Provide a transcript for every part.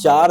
4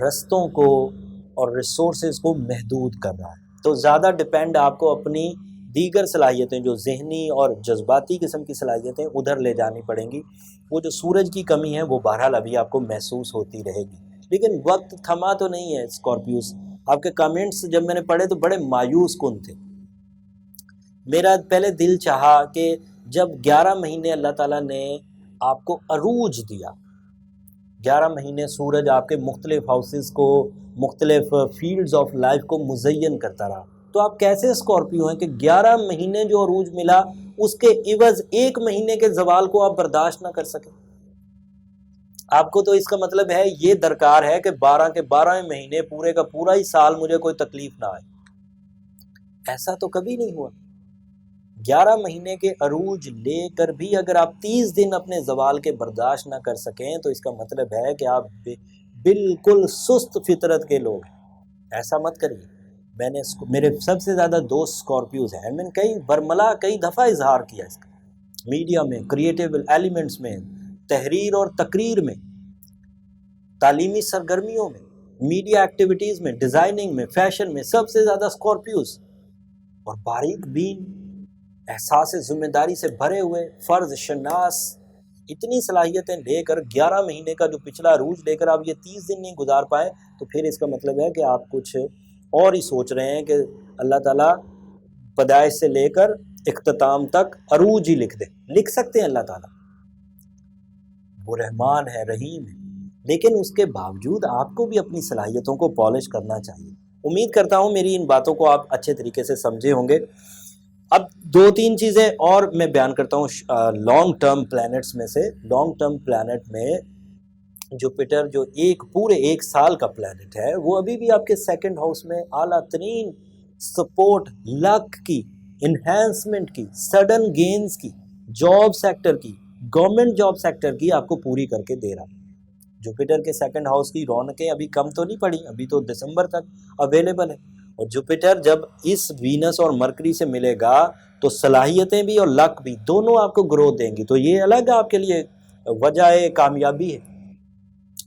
رستوں کو اور ریسورسز کو محدود کر رہا ہے. تو زیادہ ڈپینڈ آپ کو اپنی دیگر صلاحیتیں جو ذہنی اور جذباتی قسم کی صلاحیتیں ادھر لے جانی پڑیں گی. وہ جو سورج کی کمی ہے وہ بہرحال ابھی آپ کو محسوس ہوتی رہے گی. لیکن وقت تھما تو نہیں ہے اسکارپیوز. آپ کے کامنٹس جب میں نے پڑھے تو بڑے مایوس کن تھے. میرا پہلے دل چاہا کہ جب 11 مہینے اللہ تعالیٰ نے آپ کو عروج دیا، 11 مہینے سورج آپ کے مختلف ہاؤسز کو، مختلف فیلڈز آف لائف کو مزین کرتا رہا، تو آپ کیسے اسکارپیو ہیں کہ 11 مہینے جو عروج ملا اس کے عوض 1 مہینے کے زوال کو آپ برداشت نہ کر سکیں؟ آپ کو تو اس کا مطلب ہے یہ درکار ہے کہ 12 کے 12 مہینے پورے کا پورا ہی سال مجھے کوئی تکلیف نہ آئے. ایسا تو کبھی نہیں ہوا. 11 مہینے کے عروج لے کر بھی اگر آپ 30 دن اپنے زوال کے برداشت نہ کر سکیں تو اس کا مطلب ہے کہ آپ بالکل سست فطرت کے لوگ ہیں. ایسا مت کریے. میرے سب سے زیادہ دوست اسکارپیوز ہیں. میں نے کئی دفعہ اظہار کیا اس کا، میڈیا میں، کریٹیو ایلیمنٹس میں، تحریر اور تقریر میں، تعلیمی سرگرمیوں میں، میڈیا ایکٹیویٹیز میں، ڈیزائننگ میں، فیشن میں، سب سے زیادہ اسکارپیوز. اور باریک بین، احساس ذمہ داری سے بھرے ہوئے، فرض شناس، اتنی صلاحیتیں لے کر 11 مہینے کا جو پچھلا عروج لے کر آپ یہ 30 دن نہیں گزار پائے تو پھر اس کا مطلب ہے کہ آپ کچھ اور ہی سوچ رہے ہیں کہ اللہ تعالیٰ پیدائش سے لے کر اختتام تک عروج ہی لکھ دے. لکھ سکتے ہیں اللہ تعالیٰ، وہ رحمان ہے، رحیم ہے، لیکن اس کے باوجود آپ کو بھی اپنی صلاحیتوں کو پالش کرنا چاہیے. امید کرتا ہوں میری ان باتوں کو آپ اچھے طریقے سے سمجھے ہوں گے. اب 2-3 چیزیں اور میں بیان کرتا ہوں لانگ ٹرم پلانٹس میں سے. لانگ ٹرم پلانٹ میں جوپیٹر جو پورے ایک سال کا پلانٹ ہے وہ ابھی بھی آپ کے سیکنڈ ہاؤس میں اعلیٰ ترین سپورٹ، لک کی، انہینسمنٹ کی، سڈن گینز کی، جاب سیکٹر کی، گورنمنٹ جاب سیکٹر کی آپ کو پوری کر کے دے رہا. جوپیٹر کے سیکنڈ ہاؤس کی رونقیں ابھی کم تو نہیں پڑی، ابھی تو دسمبر تک اویلیبل ہے. اور جوپیٹر جب اس وینس اور مرکری سے ملے گا تو صلاحیتیں بھی اور لک بھی دونوں آپ کو گروتھ دیں گی. تو یہ الگ آپ کے لیے وجہ کامیابی ہے.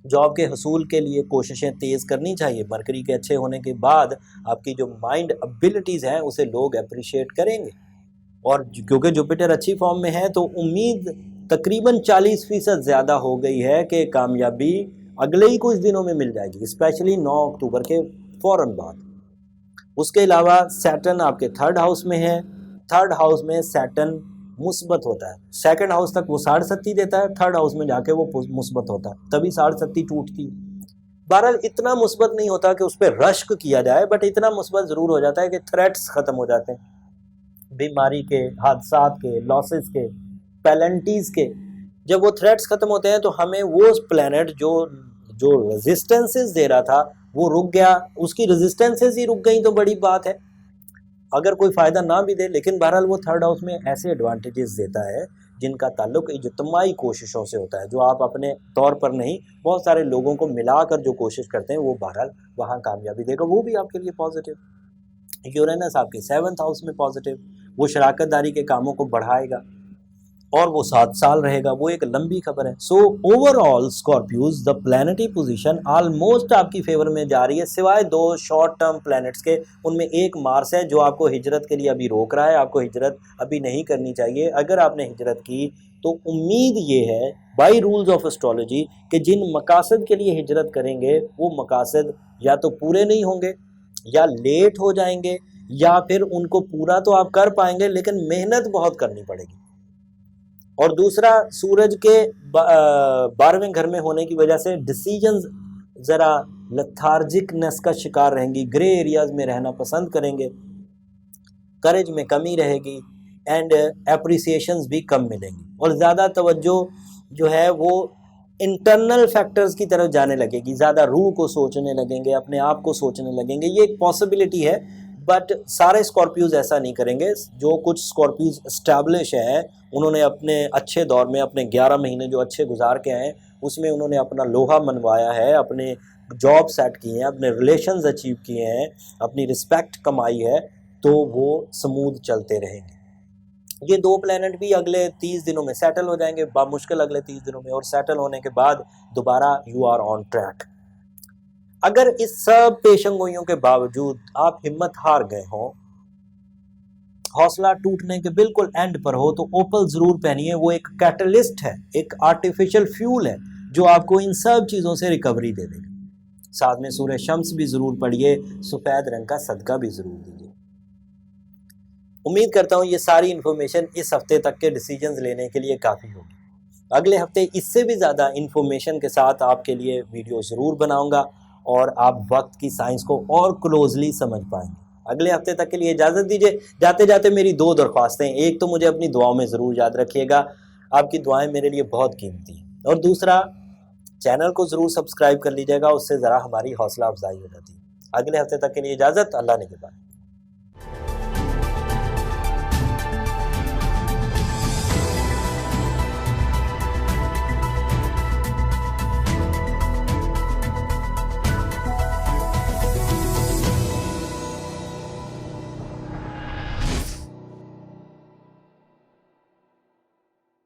جاب کے حصول کے لیے کوششیں تیز کرنی چاہیے. مرکری کے اچھے ہونے کے بعد آپ کی جو مائنڈ ابیلٹیز ہیں اسے لوگ اپریشیٹ کریں گے. اور کیونکہ جوپیٹر اچھی فارم میں ہے تو امید تقریباً 40% زیادہ ہو گئی ہے کہ کامیابی اگلے ہی کچھ دنوں میں مل جائے گی، اسپیشلی 9 اکتوبر کے فوراً بعد. اس کے علاوہ سیٹرن آپ کے 3rd ہاؤس میں ہے. 3rd ہاؤس میں سیٹرن مثبت ہوتا ہے. سیکنڈ ہاؤس تک وہ 70.5 دیتا ہے، 3rd ہاؤس میں جا کے وہ مثبت ہوتا ہے، تبھی 70.5 ٹوٹتی. بہرحال اتنا مثبت نہیں ہوتا کہ اس پہ رشک کیا جائے، بٹ اتنا مثبت ضرور ہو جاتا ہے کہ تھریٹس ختم ہو جاتے ہیں، بیماری کے، حادثات کے، لاسز کے، پیلنٹیز کے. جب وہ تھریٹس ختم ہوتے ہیں تو ہمیں وہ پلانٹ جو ریزسٹنسز دے رہا تھا وہ رک گیا، اس کی ریزسٹنسز ہی رک گئیں تو بڑی بات ہے، اگر کوئی فائدہ نہ بھی دے. لیکن بہرحال وہ 3rd ہاؤس میں ایسے ایڈوانٹیجز دیتا ہے جن کا تعلق اجتماعی کوششوں سے ہوتا ہے، جو آپ اپنے طور پر نہیں، بہت سارے لوگوں کو ملا کر جو کوشش کرتے ہیں وہ بہرحال وہاں کامیابی دے گا، وہ بھی آپ کے لیے پازیٹیو. یورینس آپ کے 7th ہاؤس میں پازیٹیو، وہ شراکت داری کے کاموں کو بڑھائے گا اور وہ 7 سال رہے گا، وہ ایک لمبی خبر ہے. سو اوور آل اسکارپیوز دا پلانٹری پوزیشن آلموسٹ آپ کی فیور میں جا رہی ہے، سوائے 2 شارٹ ٹرم پلانٹس کے. ان میں ایک مارس ہے جو آپ کو ہجرت کے لیے ابھی روک رہا ہے. آپ کو ہجرت ابھی نہیں کرنی چاہیے. اگر آپ نے ہجرت کی تو امید یہ ہے بائی رولز آف اسٹرالوجی کہ جن مقاصد کے لیے ہجرت کریں گے وہ مقاصد یا تو پورے نہیں ہوں گے یا لیٹ ہو جائیں گے، یا پھر ان کو پورا تو آپ کر پائیں گے لیکن محنت بہت کرنی پڑے گی. اور دوسرا، سورج کے 12ویں گھر میں ہونے کی وجہ سے ڈیسیجنز ذرا لتھارجکنس کا شکار رہیں گی، گرے ایریاز میں رہنا پسند کریں گے، کریج میں کمی رہے گی، اینڈ اپریسیشنز بھی کم ملیں گی. اور زیادہ توجہ جو ہے وہ انٹرنل فیکٹرز کی طرف جانے لگے گی، زیادہ روح کو سوچنے لگیں گے، اپنے آپ کو سوچنے لگیں گے. یہ ایک پاسبلٹی ہے، بٹ سارے اسکارپیوز ایسا نہیں کریں گے. جو کچھ اسکارپیوز اسٹیبلش ہیں انہوں نے اپنے اچھے دور میں، اپنے 11 مہینے جو اچھے گزار کے آئے اس میں انہوں نے اپنا لوہا منوایا ہے، اپنے جاب سیٹ کیے ہیں، اپنے ریلیشنز اچیو کیے ہیں، اپنی رسپیکٹ کمائی ہے، تو وہ سمودھ چلتے رہیں گے. یہ 2 پلانٹ بھی اگلے 30 دنوں میں سیٹل ہو جائیں گے، بامشکل اگلے 30 دنوں میں، اور سیٹل ہونے کے بعد دوبارہ یو آر آن ٹریک. اگر اس سب پیشن گوئیوں کے باوجود آپ ہمت ہار گئے ہوں، حوصلہ ٹوٹنے کے بالکل اینڈ پر ہو، تو اوپل ضرور پہنیے. وہ ایک کیٹلسٹ ہے، ایک آرٹیفیشل فیول ہے جو آپ کو ان سب چیزوں سے ریکوری دے دے گا. ساتھ میں سورہ شمس بھی ضرور پڑھیے، سفید رنگ کا صدقہ بھی ضرور دیجیے. امید کرتا ہوں یہ ساری انفارمیشن اس ہفتے تک کے ڈیسیجنز لینے کے لیے کافی ہوگی. اگلے ہفتے اس سے بھی زیادہ انفارمیشن کے ساتھ آپ کے لیے ویڈیو ضرور بناؤں گا اور آپ وقت کی سائنس کو اور کلوزلی سمجھ پائیں گے. اگلے ہفتے تک کے لیے اجازت دیجیے. جاتے جاتے میری 2 درخواستیں. ایک تو مجھے اپنی دعاؤں میں ضرور یاد رکھیے گا، آپ کی دعائیں میرے لیے بہت قیمتی ہیں. اور دوسرا، چینل کو ضرور سبسکرائب کر لیجیے گا، اس سے ذرا ہماری حوصلہ افزائی ہو جاتی ہے. اگلے ہفتے تک کے لیے اجازت. اللہ نگہبان.